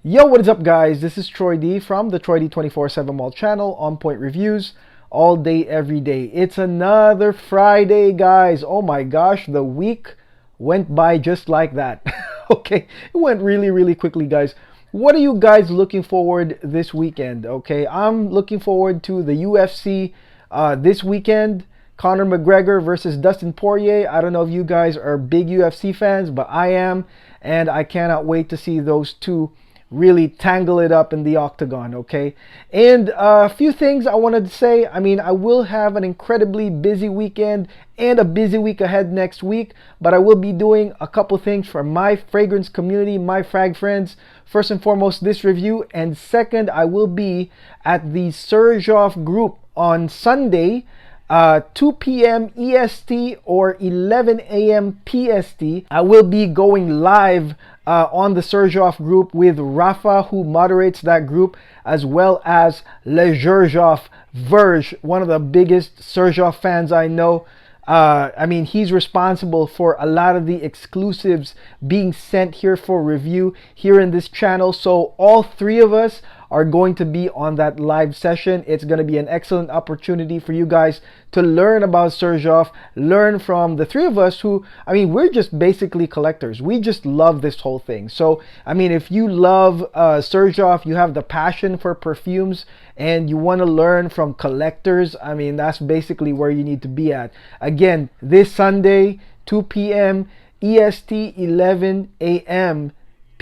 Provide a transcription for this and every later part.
Yo, what is up, guys? This is Troy D from the Troy D 24/7 Mall channel, On Point Reviews, all day, every day. It's another Friday, guys. Oh my gosh, the week went by just like that. Okay, it went really, really quickly, guys. What are you guys looking forward this weekend? Okay, I'm looking forward to the UFC this weekend. Conor McGregor versus Dustin Poirier. I don't know if you guys are big UFC fans, but I am, and I cannot wait to see those two really tangle it up in the octagon. Okay, and a few things I wanted to say. I mean, I will have an incredibly busy weekend and a busy week ahead next week, but I will be doing a couple things for my fragrance community, my frag friends. First and foremost, this review, and second, I will be at the Xerjoff group on Sunday, 2 p.m. EST or 11 a.m. PST. I will be going live on the Xerjoff group with Rafa, who moderates that group, as well as Xerjoff Verge, one of the biggest Xerjoff fans I know. I mean, he's responsible for a lot of the exclusives being sent here for review here in this channel. So all three of us are going to be on that live session. It's going to be an excellent opportunity for you guys to learn about Xerjoff, learn from the three of us who, I mean, we're just basically collectors. We just love this whole thing. So, I mean, if you love Xerjoff, you have the passion for perfumes, and you want to learn from collectors, I mean, that's basically where you need to be at. Again, this Sunday, 2 p.m. EST, 11 a.m.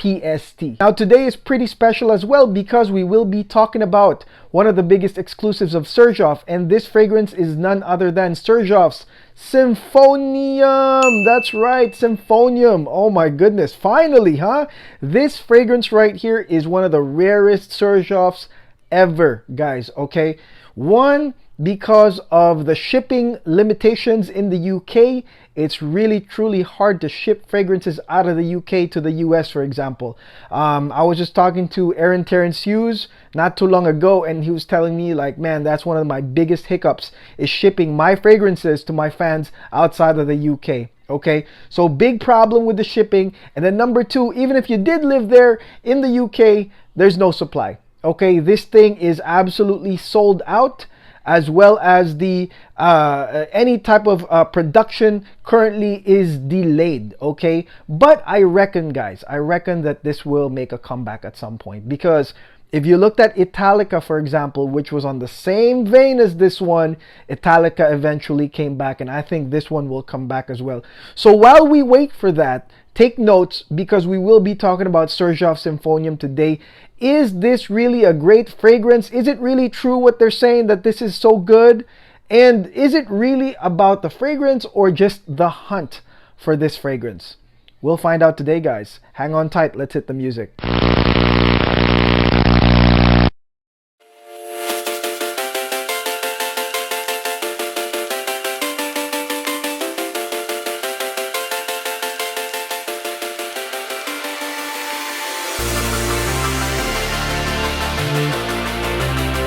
PST. Now today is pretty special as well because we will be talking about one of the biggest exclusives of Xerjoff, and this fragrance is none other than Xerjoff's Symphonium. That's right, Symphonium. Oh my goodness, finally, huh? This fragrance right here is one of the rarest Xerjoffs ever, guys. Okay, one, because of the shipping limitations in the UK. It's really truly hard to ship fragrances out of the UK to the US, for example. I was just talking to Aaron Terrence Hughes not too long ago, and he was telling me, like, man, that's one of my biggest hiccups, is shipping my fragrances to my fans outside of the UK. Okay, so big problem with the shipping. And then number two, even if you did live there in the UK, there's no supply. Okay, this thing is absolutely sold out, as well as the any type of production currently is delayed. Okay, but I reckon, guys, I reckon that this will make a comeback at some point, because if you looked at Italica, for example, which was on the same vein as this one, Italica eventually came back, and I think this one will come back as well. So while we wait for that, take notes, because we will be talking about Xerjoff Symphonium today. Is this really a great fragrance? Is it really true what they're saying, that this is so good? And is it really about the fragrance or just the hunt for this fragrance? We'll find out today, guys. Hang on tight. Let's hit the music.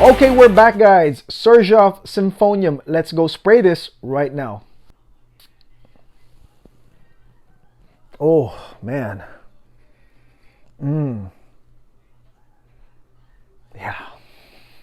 Okay, we're back, guys. Xerjoff Symphonium. Let's go spray this right now. Oh, man. Yeah.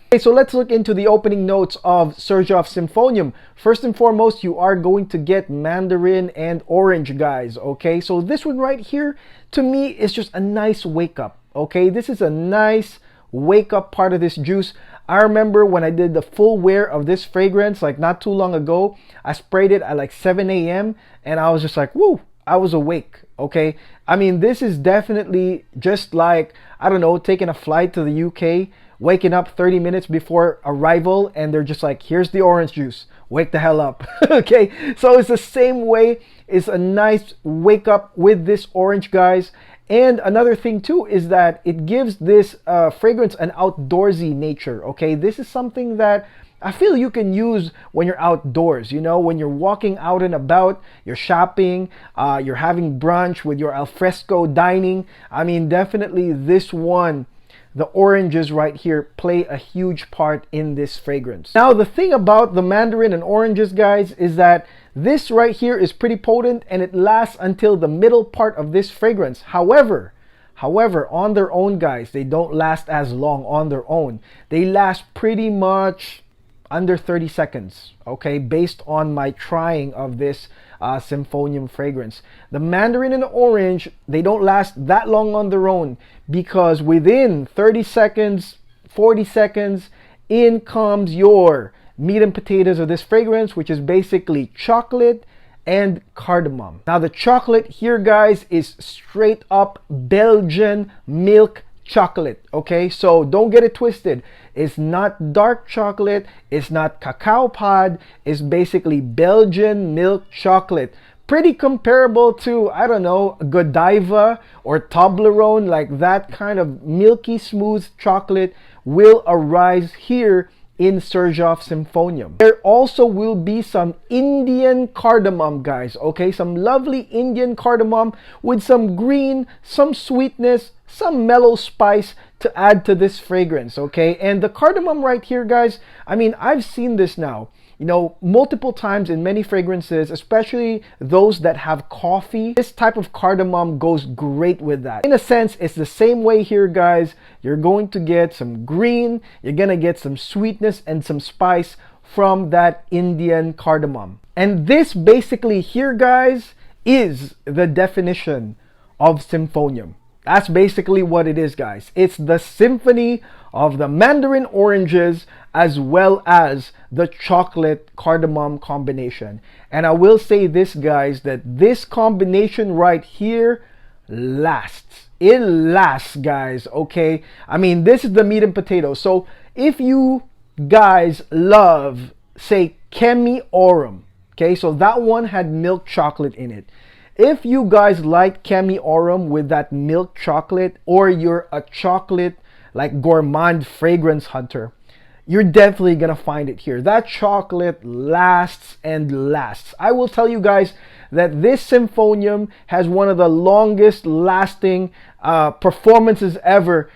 Okay, so let's look into the opening notes of Xerjoff Symphonium. First and foremost, you are going to get mandarin and orange, guys. Okay, so this one right here, to me, is just a nice wake up. Okay, this is a nice wake up part of this juice. I remember when I did the full wear of this fragrance, like not too long ago, I sprayed it at like 7 a.m. and I was just like, woo, I was awake. Okay, I mean, this is definitely just like, I don't know, taking a flight to the UK, waking up 30 minutes before arrival, and they're just like, here's the orange juice, wake the hell up. Okay, so it's the same way. It's a nice wake up with this orange, guys. And another thing too is that it gives this fragrance an outdoorsy nature. Okay, this is something that I feel you can use when you're outdoors, you know, when you're walking out and about, you're shopping, you're having brunch with your alfresco dining. I mean, definitely this one, the oranges right here, play a huge part in this fragrance. Now, the thing about the mandarin and oranges, guys, is that this right here is pretty potent and it lasts until the middle part of this fragrance. However, on their own, guys, they don't last as long on their own. They last pretty much under 30 seconds, okay, based on my trying of this Symphonium fragrance. The mandarin and the orange, they don't last that long on their own, because within 30 seconds, 40 seconds, in comes your meat and potatoes of this fragrance, which is basically chocolate and cardamom. Now the chocolate here, guys, is straight up Belgian milk chocolate, okay? So don't get it twisted. It's not dark chocolate, it's not cacao pod, it's basically Belgian milk chocolate. Pretty comparable to, I don't know, Godiva or Toblerone, like that kind of milky smooth chocolate will arise here in Xerjoff Symphonium. There also will be some Indian cardamom, guys, okay? Some lovely Indian cardamom with some green, some sweetness, some mellow spice to add to this fragrance, okay? And the cardamom right here, guys, I mean, I've seen this now, you know, multiple times in many fragrances, especially those that have coffee. This type of cardamom goes great with that. In a sense, it's the same way here, guys. You're going to get some green, you're gonna get some sweetness and some spice from that Indian cardamom. And this basically here, guys, is the definition of Symphonium. That's basically what it is, guys. It's the symphony of the mandarin oranges as well as the chocolate cardamom combination. And I will say this, guys, that this combination right here lasts. It lasts, guys, okay? I mean, this is the meat and potatoes. So if you guys love, say, Chemi Aurum, okay? So that one had milk chocolate in it. If you guys like Chemi Aurum with that milk chocolate, or you're a chocolate like gourmand fragrance hunter, you're definitely gonna find it here. That chocolate lasts and lasts. I will tell you guys that this Symphonium has one of the longest lasting performances ever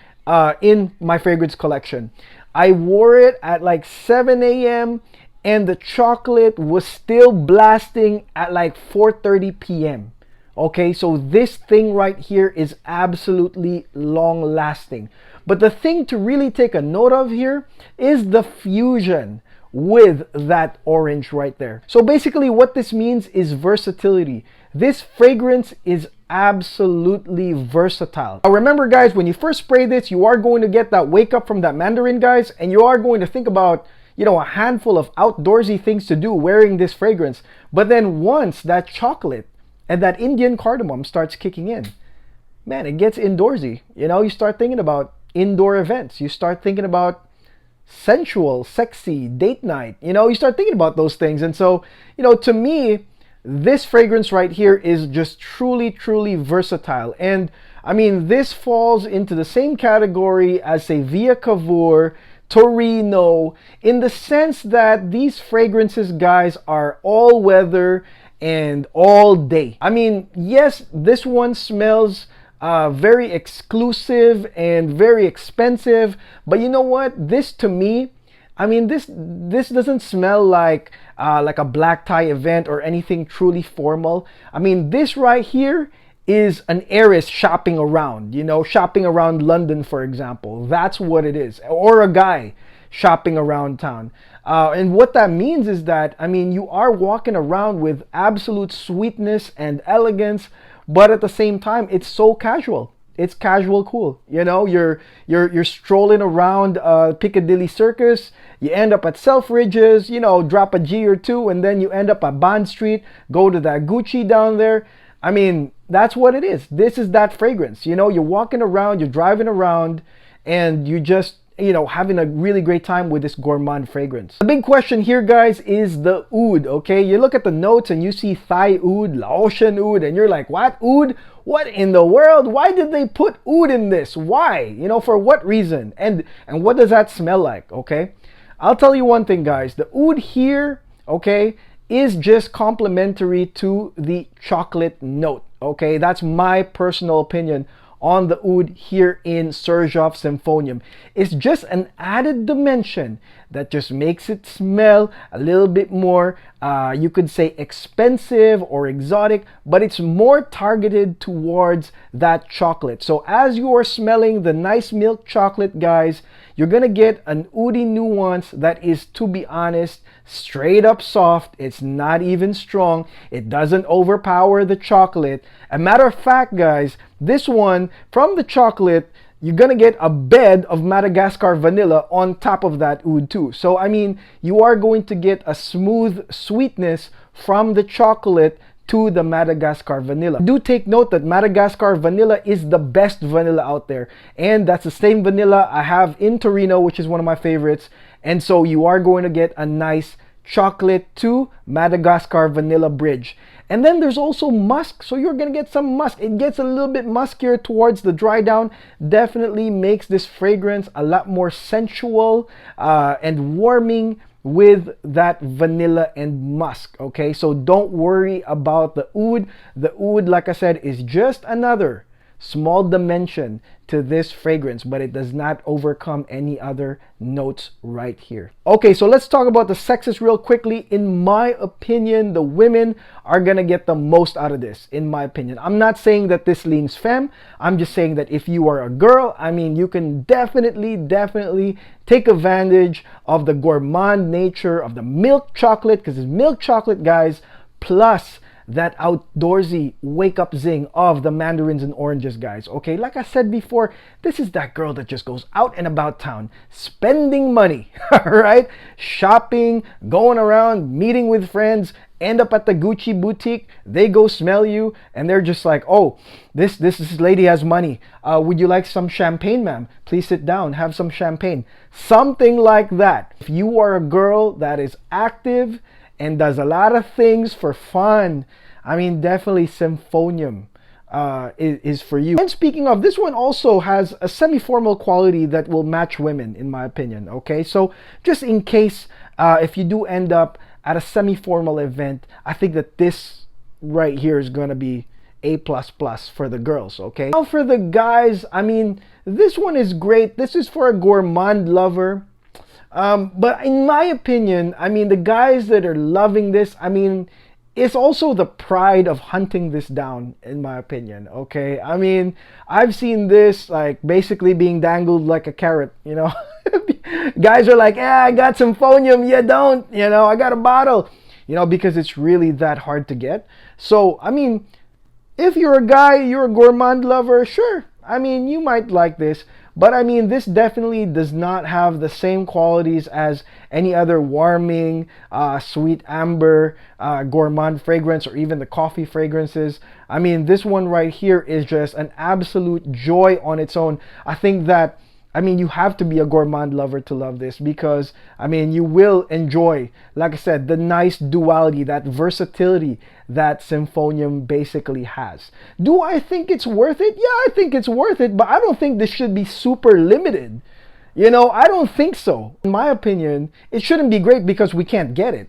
in my fragrance collection. I wore it at like 7 a.m. and the chocolate was still blasting at like 4:30 p.m. Okay, so this thing right here is absolutely long lasting. But the thing to really take a note of here is the fusion with that orange right there. So basically what this means is versatility. This fragrance is absolutely versatile. Now remember, guys, when you first spray this, you are going to get that wake up from that mandarin, guys, and you are going to think about, you know, a handful of outdoorsy things to do wearing this fragrance. But then once that chocolate and that Indian cardamom starts kicking in, man, it gets indoorsy. You know, you start thinking about indoor events. You start thinking about sensual, sexy date night. You know, you start thinking about those things. And so, you know, to me, this fragrance right here is just truly, truly versatile. And I mean, this falls into the same category as, say, Via Cavour, Torino, in the sense that these fragrances, guys, are all weather and all day. I mean, yes, this one smells very exclusive and very expensive, but you know what? This, to me, I mean, this doesn't smell like a black tie event or anything truly formal. I mean, this right here is an heiress shopping around, you know, shopping around London, for example. That's what it is. Or a guy shopping around town. And what that means is that, I mean, you are walking around with absolute sweetness and elegance, but at the same time, it's so casual. It's casual cool. You know, you're strolling around Piccadilly Circus, you end up at Selfridges, you know, drop a G or two, and then you end up at Bond Street, go to that Gucci down there. I mean, that's what it is. This is that fragrance. You know, you're walking around, you're driving around, and you just, you know, having a really great time with this gourmand fragrance. The big question here, guys, is the oud, okay? You look at the notes and you see Thai oud, Laotian oud, and you're like, what oud? What in the world? Why did they put oud in this? Why? You know, for what reason? And what does that smell like, okay? I'll tell you one thing, guys. The oud here, okay, is just complementary to the chocolate note, okay? That's my personal opinion on the oud here in Xerjoff Symphonium. It's just an added dimension that just makes it smell a little bit more, you could say expensive or exotic, but it's more targeted towards that chocolate. So as you are smelling the nice milk chocolate, guys, you're gonna get an oudi nuance that is, to be honest, straight up soft. It's not even strong. It doesn't overpower the chocolate. A matter of fact, guys, this one from the chocolate, you're gonna get a bed of Madagascar vanilla on top of that oud too. So I mean, you are going to get a smooth sweetness from the chocolate to the Madagascar vanilla. Do take note that Madagascar vanilla is the best vanilla out there, and that's the same vanilla I have in Torino, which is one of my favorites. And so you are going to get a nice chocolate to Madagascar vanilla bridge. And then there's also musk, so you're gonna get some musk. It gets a little bit muskier towards the dry down. Definitely makes this fragrance a lot more sensual and warming with that vanilla and musk. Okay, so don't worry about the oud. The oud, like I said, is just another small dimension to this fragrance, but it does not overcome any other notes right here. Okay, so let's talk about the sexes real quickly. In my opinion, the women are gonna get the most out of this, in my opinion. I'm not saying that this leans femme. I'm just saying that if you are a girl, I mean, you can definitely take advantage of the gourmand nature of the milk chocolate, because it's milk chocolate, guys, plus that outdoorsy wake up zing of the mandarins and oranges, guys. Okay, like I said before, this is that girl that just goes out and about town spending money, all right, shopping, going around, meeting with friends, end up at the Gucci boutique. They go smell you and they're just like, oh, this lady has money. Would you like some champagne, ma'am? Please sit down, have some champagne. Something like that. If you are a girl that is active and does a lot of things for fun, I mean, definitely Symphonium is for you. And speaking of, this one also has a semi-formal quality that will match women, in my opinion. Okay, so just in case if you do end up at a semi-formal event, I think that this right here is gonna be A++ for the girls. Okay, now for the guys, I mean, this one is great. This is for a gourmand lover. But in my opinion, I mean, the guys that are loving this, I mean, it's also the pride of hunting this down, in my opinion. Okay, I mean, I've seen this like basically being dangled like a carrot, you know. Guys are like, I got some Symphonium, you don't, you know, I got a bottle, you know, because it's really that hard to get. So I mean, if you're a guy, you're a gourmand lover, sure, I mean, you might like this. But I mean, this definitely does not have the same qualities as any other warming, sweet amber, gourmand fragrance, or even the coffee fragrances. I mean, this one right here is just an absolute joy on its own. I think that, I mean, you have to be a gourmand lover to love this, because, I mean, you will enjoy, like I said, the nice duality, that versatility that Symphonium basically has. Do I think it's worth it? Yeah, I think it's worth it, but I don't think this should be super limited. You know, I don't think so. In my opinion, it shouldn't be great because we can't get it.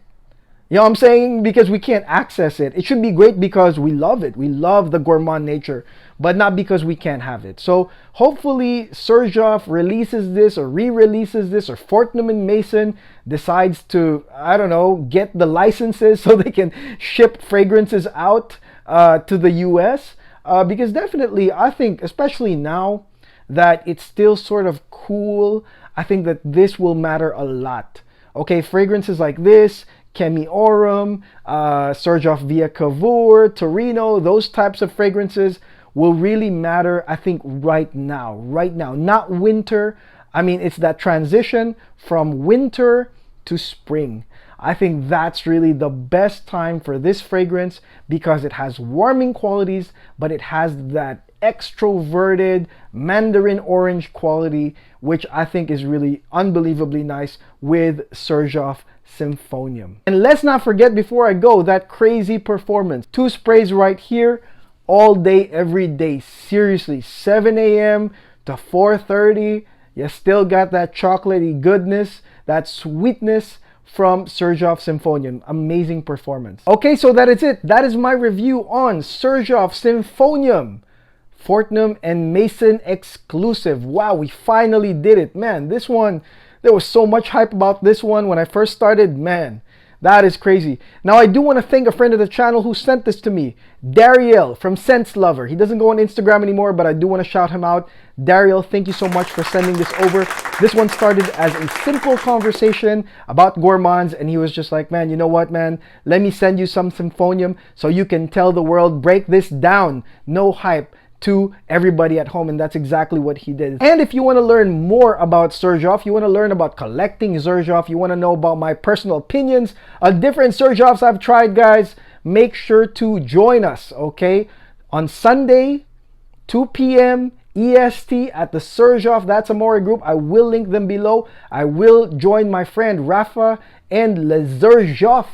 You know what I'm saying? Because we can't access it. It should be great because we love it. We love the gourmand nature, but not because we can't have it. So hopefully Xerjoff releases this or re-releases this, or Fortnum Mason decides to, I don't know, get the licenses so they can ship fragrances out to the US. Because definitely, I think, especially now that it's still sort of cool, I think that this will matter a lot. Okay, fragrances like this, Chemi Aurum, Xerjoff Via Cavour, Torino, those types of fragrances will really matter, I think, right now, not winter. I mean, it's that transition from winter to spring. I think that's really the best time for this fragrance because it has warming qualities, but it has that extroverted mandarin orange quality, which I think is really unbelievably nice with Xerjoff Symphonium. And let's not forget, before I go, that crazy performance. 2 sprays right here, all day, every day. Seriously, 7 a.m. to 4:30, you still got that chocolatey goodness, that sweetness from Xerjoff Symphonium. Amazing performance. Okay, so that is it. That is my review on Xerjoff Symphonium Fortnum and Mason exclusive. Wow, we finally did it, man. This one There was so much hype about this one when I first started. Man, that is crazy. Now, I do want to thank a friend of the channel who sent this to me, Dariel from Sense Lover. He doesn't go on Instagram anymore, but I do want to shout him out. Dariel, thank you so much for sending this over. This one started as a simple conversation about gourmands, and he was just like, man, you know what, man? Let me send you some Symphonium so you can tell the world, break this down. No hype to everybody at home, and that's exactly what he did. And if you want to learn more about Xerjoff, you want to learn about collecting Xerjoff, you want to know about my personal opinions on different Xerjoffs I've tried, guys, make sure to join us, okay? On Sunday, 2 p.m. EST at the Xerjoff That's Amore group. I will link them below. I will join my friend Rafa and Le Xerjoff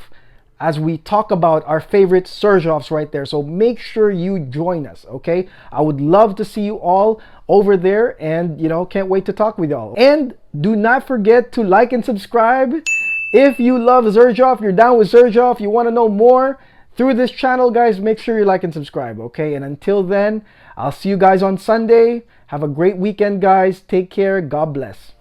as we talk about our favorite Xerjoffs right there. So make sure you join us, okay? I would love to see you all over there, and, you know, can't wait to talk with y'all. And do not forget to like and subscribe. If you love Xerjoff, you're down with Xerjoff, you want to know more through this channel, guys, make sure you like and subscribe, okay? And until then, I'll see you guys on Sunday. Have a great weekend, guys. Take care. God bless.